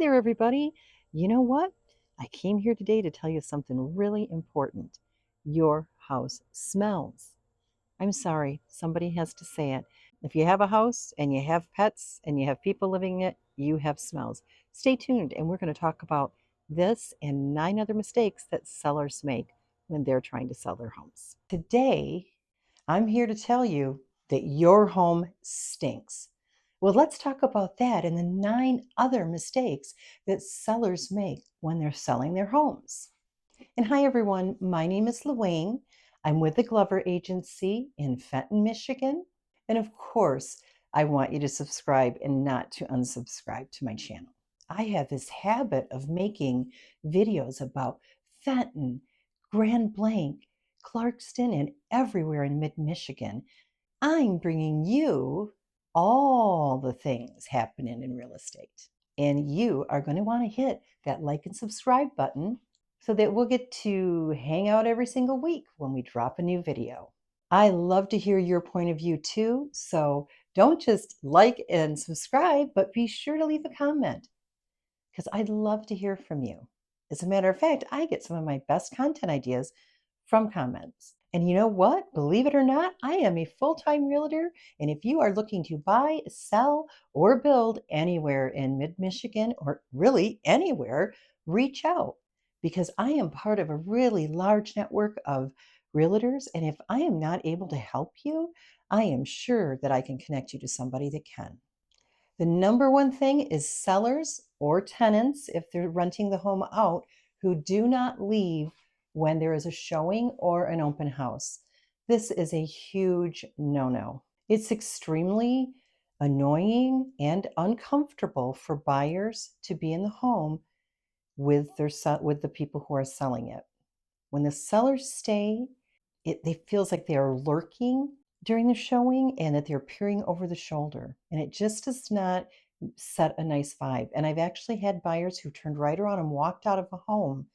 there, everybody. You know what? I came here today to tell you something really important. Your house smells. I'm sorry, somebody has to say it. If you have a house and you have pets and you have people living in it, you have smells. Stay tuned, and we're going to talk about this and 9 other mistakes that sellers make when they're trying to sell their homes. Today, I'm here to tell you that your home stinks. Well, let's talk about that and the 9 other mistakes that sellers make when they're selling their homes. And hi, everyone. My name is Luane. I'm with the Glover Agency in Fenton, Michigan. And of course, I want you to subscribe and not to unsubscribe to my channel. I have this habit of making videos about Fenton, Grand Blanc, Clarkston, and everywhere in mid-Michigan. I'm bringing you all the things happening in real estate. And you are going to want to hit that like and subscribe button so that we'll get to hang out every single week when we drop a new video. I love to hear your point of view too, so don't just like and subscribe, but be sure to leave a comment because I'd love to hear from you. As a matter of fact, I get some of my best content ideas from comments. And you know what? Believe it or not, I am a full-time realtor. And if you are looking to buy, sell, or build anywhere in mid-Michigan or really anywhere, reach out because I am part of a really large network of realtors. And if I am not able to help you, I am sure that I can connect you to somebody that can. The number one thing is sellers or tenants, if they're renting the home out, who do not leave when there is a showing or an open house. This is a huge no-no. It's extremely annoying and uncomfortable for buyers to be in the home with the people who are selling it. When the sellers stay, it feels like they are lurking during the showing and that they're peering over the shoulder. And it just does not set a nice vibe. And I've actually had buyers who turned right around and walked out of a home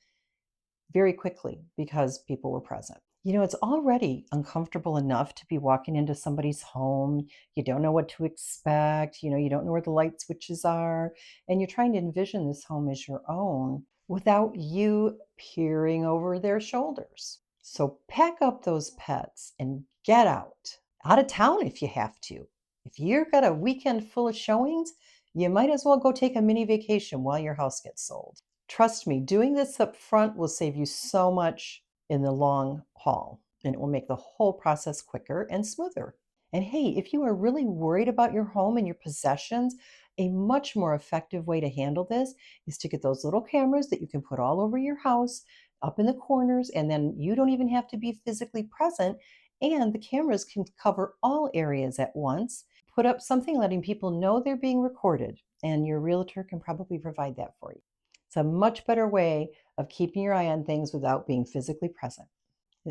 very quickly because people were present. You know, it's already uncomfortable enough to be walking into somebody's home. You don't know what to expect. You don't know where the light switches are. And you're trying to envision this home as your own without you peering over their shoulders. So pack up those pets and get out of town if you have to. If you've got a weekend full of showings, you might as well go take a mini vacation while your house gets sold. Trust me, doing this up front will save you so much in the long haul, and it will make the whole process quicker and smoother. And hey, if you are really worried about your home and your possessions, a much more effective way to handle this is to get those little cameras that you can put all over your house, up in the corners, and then you don't even have to be physically present. And the cameras can cover all areas at once. Put up something letting people know they're being recorded, and your realtor can probably provide that for you. It's a much better way of keeping your eye on things without being physically present.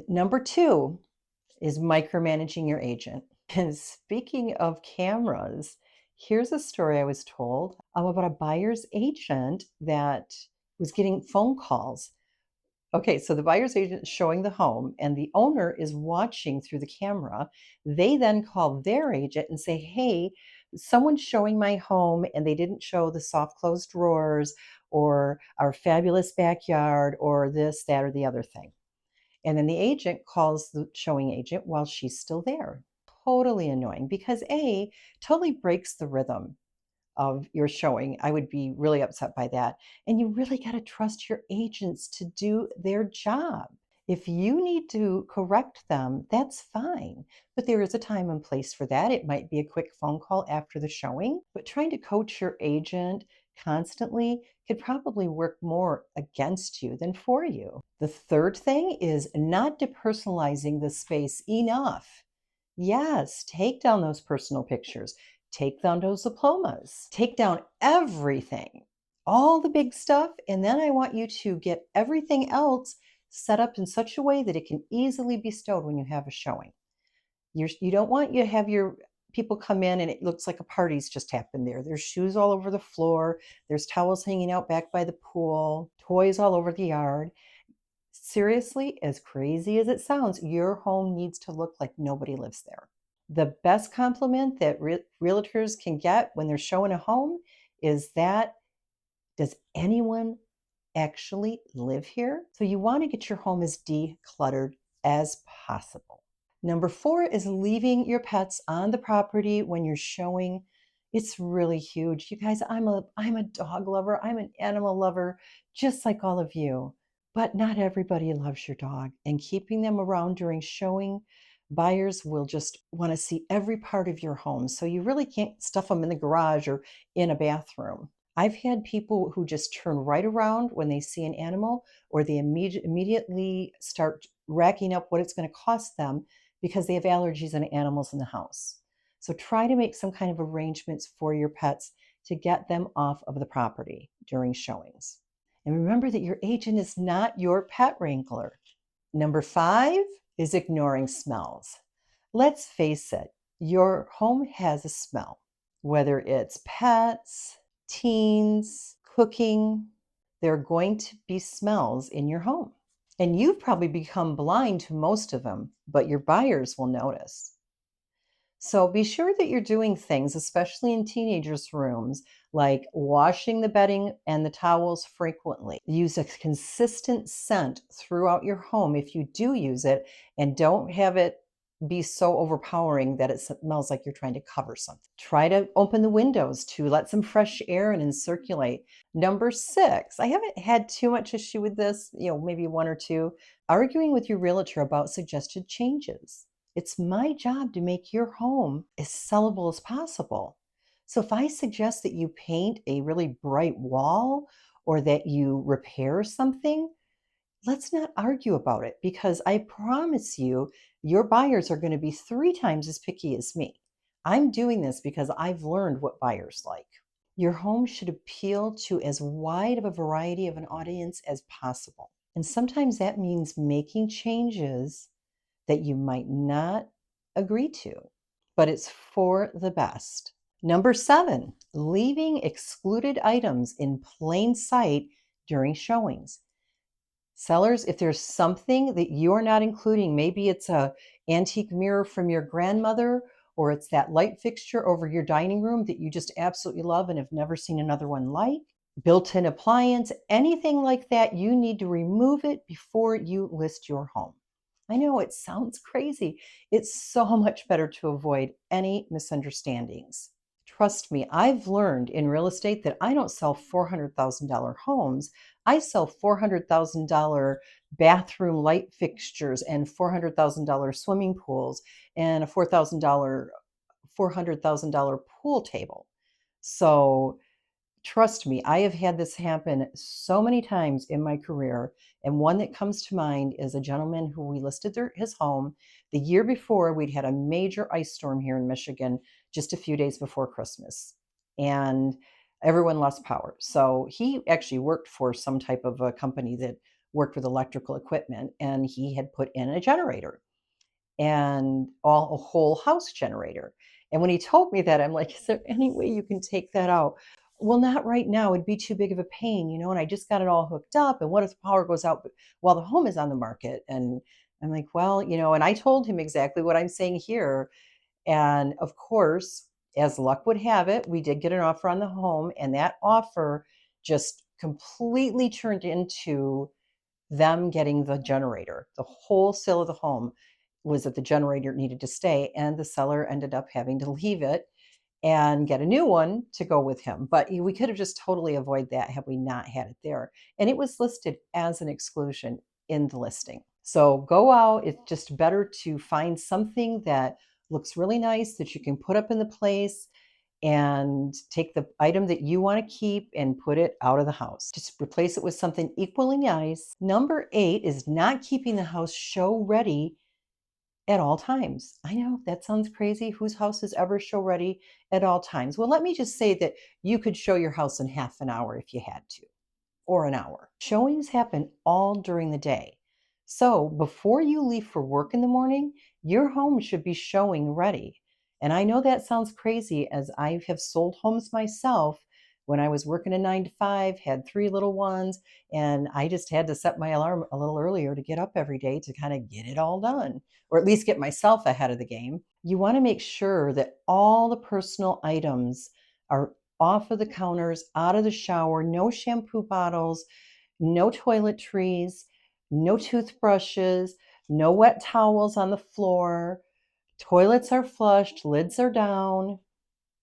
Number 2 is micromanaging your agent. And speaking of cameras, here's a story I was told about a buyer's agent that was getting phone calls. Okay, so the buyer's agent is showing the home and the owner is watching through the camera. They then call their agent and say, hey, someone's showing my home and they didn't show the soft closed drawers or our fabulous backyard or this, that, or the other thing. And then the agent calls the showing agent while she's still there. Totally annoying because A, totally breaks the rhythm of your showing. I would be really upset by that. And you really got to trust your agents to do their job. If you need to correct them, that's fine. But there is a time and place for that. It might be a quick phone call after the showing, but trying to coach your agent constantly could probably work more against you than for you. The third thing is not depersonalizing the space enough. Yes, take down those personal pictures. Take down those diplomas. Take down everything, all the big stuff. And then I want you to get everything else set up in such a way that it can easily be stowed when you have a showing. You don't want you to have your people come in and it looks like a party's just happened there. There's shoes all over the floor. There's towels hanging out back by the pool, toys all over the yard. Seriously, as crazy as it sounds, your home needs to look like nobody lives there. The best compliment that realtors can get when they're showing a home is that Does anyone actually live here? So you want to get your home as decluttered as possible. Number 4 is leaving your pets on the property when you're showing. It's really huge. You guys, I'm a dog lover. I'm an animal lover, just like all of you. But not everybody loves your dog. And keeping them around during showing, buyers will just want to see every part of your home. So you really can't stuff them in the garage or in a bathroom. I've had people who just turn right around when they see an animal, or they immediately start racking up what it's going to cost them because they have allergies and animals in the house. So try to make some kind of arrangements for your pets to get them off of the property during showings. And remember that your agent is not your pet wrangler. Number 5 is ignoring smells. Let's face it, your home has a smell, whether it's pets, teens, cooking. There are going to be smells in your home. And you've probably become blind to most of them, but your buyers will notice. So be sure that you're doing things, especially in teenagers' rooms, like washing the bedding and the towels frequently. Use a consistent scent throughout your home if you do use it, and don't have it be so overpowering that it smells like you're trying to cover something. Try to open the windows to let some fresh air in and circulate. Number 6, I haven't had too much issue with this, maybe 1 or 2, arguing with your realtor about suggested changes. It's my job to make your home as sellable as possible. So if I suggest that you paint a really bright wall or that you repair something, let's not argue about it, because I promise you, your buyers are going to be 3 times as picky as me. I'm doing this because I've learned what buyers like. Your home should appeal to as wide of a variety of an audience as possible. And sometimes that means making changes that you might not agree to, but it's for the best. Number 7, leaving excluded items in plain sight during showings. Sellers, if there's something that you're not including, maybe it's a antique mirror from your grandmother, or it's that light fixture over your dining room that you just absolutely love and have never seen another one like, built-in appliance, anything like that, you need to remove it before you list your home. I know it sounds crazy. It's so much better to avoid any misunderstandings. Trust me, I've learned in real estate that I don't sell $400,000 homes. I sell $400,000 bathroom light fixtures and $400,000 swimming pools and a $400,000 pool table. So trust me, I have had this happen so many times in my career. And one that comes to mind is a gentleman who we listed his home the year before. We'd had a major ice storm here in Michigan just a few days before Christmas, and everyone lost power. So he actually worked for some type of a company that worked with electrical equipment, and he had put in a generator and a whole house generator. And when he told me that, I'm like, is there any way you can take that out? Well, not right now. It'd be too big of a pain, and I just got it all hooked up. And what if the power goes out while the home is on the market? And I'm like, well, and I told him exactly what I'm saying here. And of course, as luck would have it, we did get an offer on the home, and that offer just completely turned into them getting the generator. The whole sale of the home was that the generator needed to stay, and the seller ended up having to leave it and get a new one to go with him. But we could have just totally avoided that had we not had it there. And it was listed as an exclusion in the listing. So go out. It's just better to find something that looks really nice that you can put up in the place, and take the item that you want to keep and put it out of the house. Just replace it with something equally nice. Number 8 is not keeping the house show ready at all times. I know that sounds crazy. Whose house is ever show ready at all times? Well, let me just say that you could show your house in half an hour if you had to, or an hour. Showings happen all during the day. So before you leave for work in the morning, your home should be showing ready. And I know that sounds crazy, as I have sold homes myself when I was working a 9 to 5, had 3 little ones, and I just had to set my alarm a little earlier to get up every day to kind of get it all done, or at least get myself ahead of the game. You want to make sure that all the personal items are off of the counters, out of the shower, no shampoo bottles, no toiletries, no toothbrushes, no wet towels on the floor. Toilets are flushed, lids are down,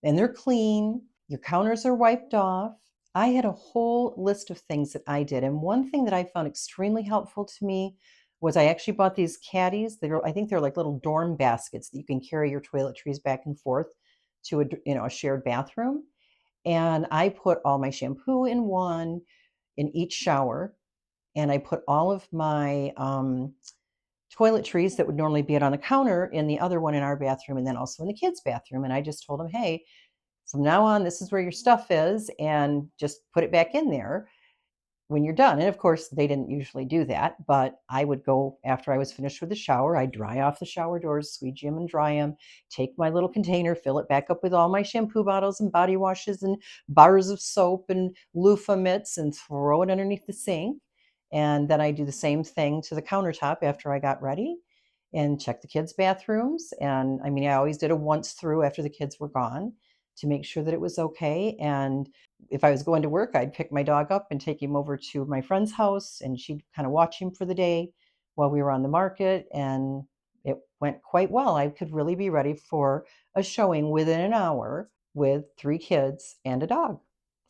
and they're clean. Your counters are wiped off. I had a whole list of things that I did. And one thing that I found extremely helpful to me was I actually bought these caddies. I think they're like little dorm baskets that you can carry your toiletries back and forth to a shared bathroom. And I put all my shampoo in one in each shower. And I put all of my toiletries that would normally be out on the counter in the other one in our bathroom, and then also in the kids' bathroom. And I just told them, hey, from now on, this is where your stuff is, and just put it back in there when you're done. And of course, they didn't usually do that, but I would go after I was finished with the shower. I'd dry off the shower doors, squeegee them and dry them, take my little container, fill it back up with all my shampoo bottles and body washes and bars of soap and loofah mitts and throw it underneath the sink. And then I do the same thing to the countertop after I got ready and check the kids' bathrooms. And I mean, I always did a once through after the kids were gone to make sure that it was okay. And if I was going to work, I'd pick my dog up and take him over to my friend's house, and she'd kind of watch him for the day while we were on the market. And it went quite well. I could really be ready for a showing within an hour with 3 kids and a dog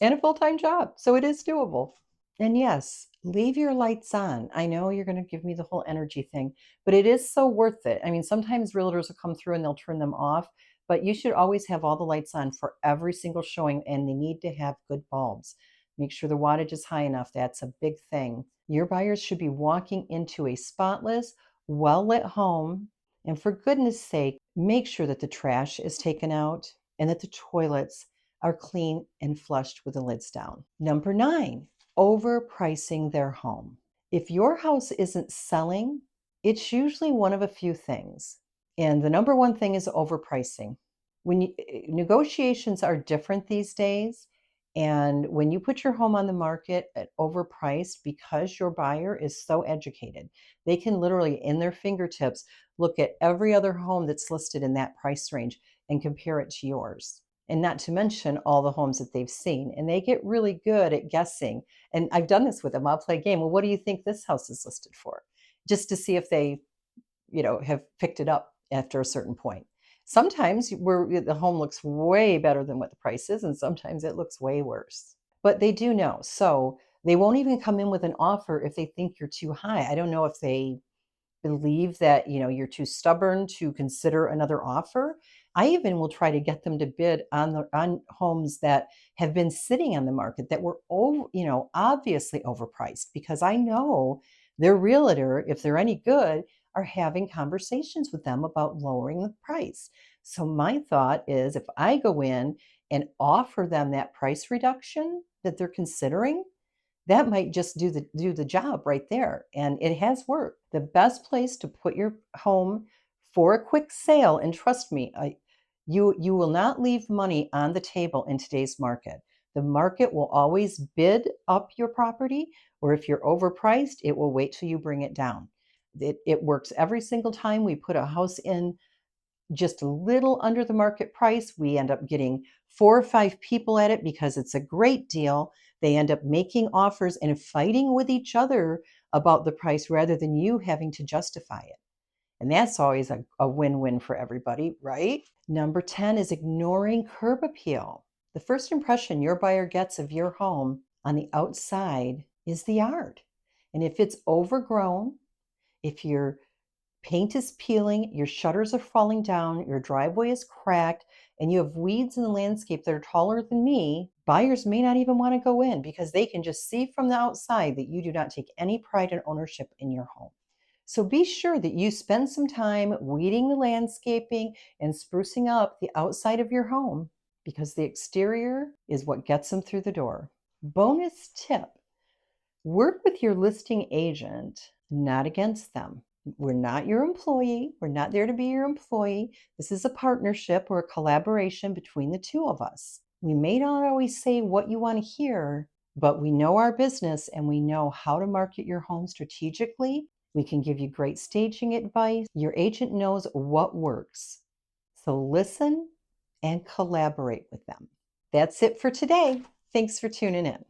and a full-time job. So it is doable. And yes, leave your lights on. I know you're going to give me the whole energy thing, but it is so worth it. I mean, sometimes realtors will come through and they'll turn them off, but you should always have all the lights on for every single showing, and they need to have good bulbs. Make sure the wattage is high enough. That's a big thing. Your buyers should be walking into a spotless, well lit home. And for goodness sake, make sure that the trash is taken out and that the toilets are clean and flushed with the lids down. Number 9, overpricing their home. If your house isn't selling, it's usually one of a few things. And the number one thing is overpricing. Negotiations are different these days, and when you put your home on the market at overpriced, because your buyer is so educated, they can literally in their fingertips look at every other home that's listed in that price range and compare it to yours. And not to mention all the homes that they've seen. And they get really good at guessing. And I've done this with them. I'll play a game. Well, what do you think this house is listed for? Just to see if they, have picked it up after a certain point. Sometimes where the home looks way better than what the price is, and sometimes it looks way worse. But they do know. So they won't even come in with an offer if they think you're too high. I don't know if they believe that you're too stubborn to consider another offer. I even will try to get them to bid on homes that have been sitting on the market that were obviously overpriced, because I know their realtor, if they're any good, are having conversations with them about lowering the price. So my thought is, if I go in and offer them that price reduction that they're considering, that might just do the job right there. And it has worked. The best place to put your home for a quick sale, and trust me, you will not leave money on the table in today's market. The market will always bid up your property, or if you're overpriced, it will wait till you bring it down. It works every single time we put a house in just a little under the market price. We end up getting 4 or 5 people at it because it's a great deal. They end up making offers and fighting with each other about the price rather than you having to justify it. And that's always a win-win for everybody, right? Number 10 is ignoring curb appeal. The first impression your buyer gets of your home on the outside is the yard. And if it's overgrown, if your paint is peeling, your shutters are falling down, your driveway is cracked, and you have weeds in the landscape that are taller than me, buyers may not even want to go in because they can just see from the outside that you do not take any pride in ownership in your home. So be sure that you spend some time weeding the landscaping and sprucing up the outside of your home, because the exterior is what gets them through the door. Bonus tip: work with your listing agent, not against them. We're not your employee. We're not there to be your employee. This is a partnership or a collaboration between the two of us. We may not always say what you want to hear, but we know our business and we know how to market your home strategically. We can give you great staging advice. Your agent knows what works. So listen and collaborate with them. That's it for today. Thanks for tuning in.